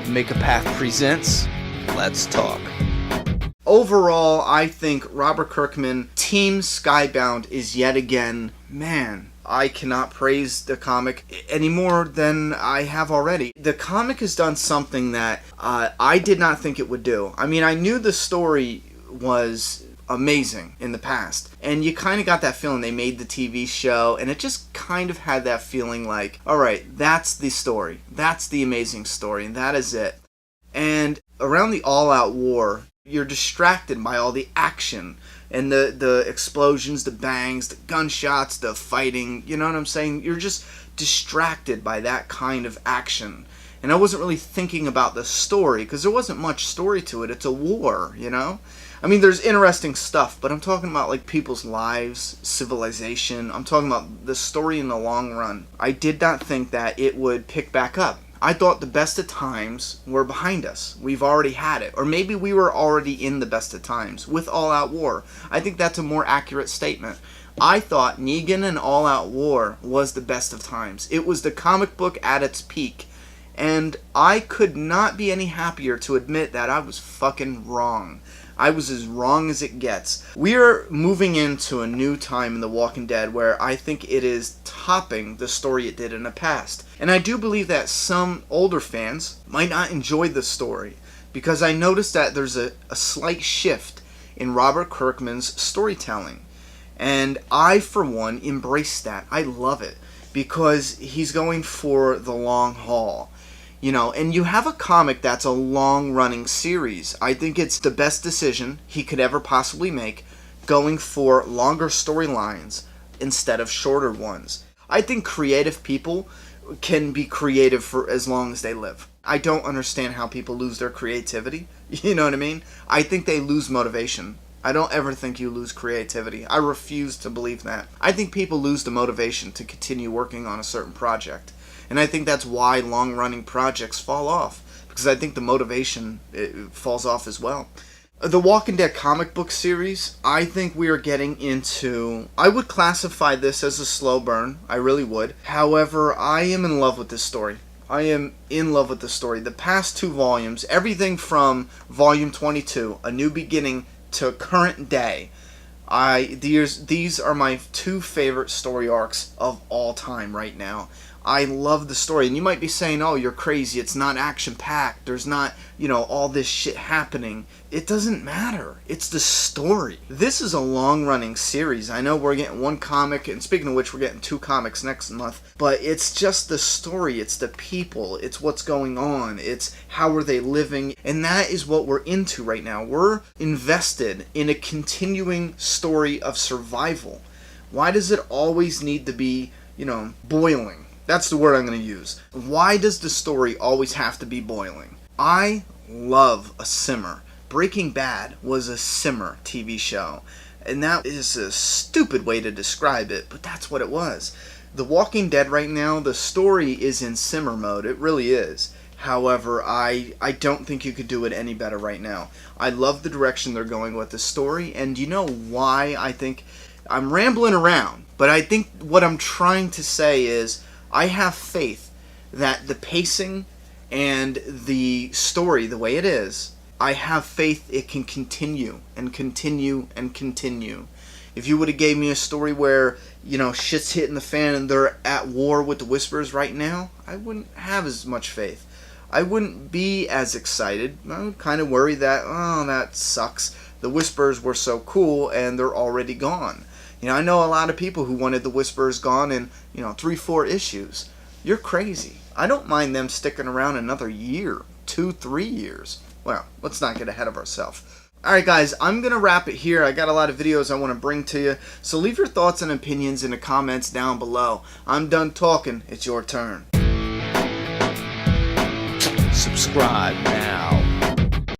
Make a Path presents Let's Talk. Overall, I think Robert Kirkman, Team Skybound is yet again, man, I cannot praise the comic any more than I have already. The comic has done something that I did not think it would do. I mean, I knew the story was amazing in the past, and you kind of got that feeling. They made the TV show, and it just kind of had that feeling like, alright, that's the story. That's the amazing story, and that is it. And around the all-out war, you're distracted by all the action and the explosions, the bangs, the gunshots, the fighting, you know what I'm saying? You're just distracted by that kind of action. And I wasn't really thinking about the story, because there wasn't much story to it. It's a war, you know? I mean, there's interesting stuff, but I'm talking about like people's lives, civilization. I'm talking about the story in the long run. I did not think that it would pick back up. I thought the best of times were behind us. We've already had it. Or maybe we were already in the best of times with All Out War. I think that's a more accurate statement. I thought Negan and All Out War was the best of times. It was the comic book at its peak. And I could not be any happier to admit that I was fucking wrong. I was as wrong as it gets. We are moving into a new time in The Walking Dead where I think it is topping the story it did in the past. And I do believe that some older fans might not enjoy the story, because I noticed that there's a slight shift in Robert Kirkman's storytelling. And I, for one, embrace that. I love it, because he's going for the long haul. You know, and you have a comic that's a long-running series. I think it's the best decision he could ever possibly make, going for longer storylines instead of shorter ones. I think creative people can be creative for as long as they live. I don't understand how people lose their creativity. You know what I mean? I think they lose motivation. I don't ever think you lose creativity. I refuse to believe that. I think people lose the motivation to continue working on a certain project. And I think that's why long-running projects fall off, because I think the motivation falls off as well. The Walking Dead comic book series, I think we are getting into... I would classify this as a slow burn. I really would. However, I am in love with this story. I am in love with the story. The past two volumes, everything from Volume 22, A New Beginning, to current day, these are my two favorite story arcs of all time right now. I love the story. And you might be saying, oh, you're crazy. It's not action-packed. There's not, you know, all this shit happening. It doesn't matter. It's the story. This is a long-running series. I know we're getting one comic, and speaking of which, we're getting two comics next month. But it's just the story. It's the people. It's what's going on. It's how are they living. And that is what we're into right now. We're invested in a continuing story of survival. Why does it always need to be, you know, boiling? That's the word I'm going to use. Why does the story always have to be boiling? I love a simmer. Breaking Bad was a simmer TV show. And that is a stupid way to describe it, but that's what it was. The Walking Dead right now, the story is in simmer mode. It really is. However, I don't think you could do it any better right now. I love the direction they're going with the story, and you know why I think... I'm rambling around, but I think what I'm trying to say is... I have faith that the pacing and the story, the way it is, I have faith it can continue and continue and continue. If you would have gave me a story where, you know, shit's hitting the fan and they're at war with the Whisperers right now, I wouldn't have as much faith. I wouldn't be as excited. I would kind of worry that, oh, that sucks. The Whisperers were so cool and they're already gone. You know, I know a lot of people who wanted the Whisperers gone in, 3-4 issues. You're crazy. I don't mind them sticking around another year, 2-3 years. Well, let's not get ahead of ourselves. Alright guys, I'm going to wrap it here. I got a lot of videos I want to bring to you. So leave your thoughts and opinions in the comments down below. I'm done talking. It's your turn. Subscribe now.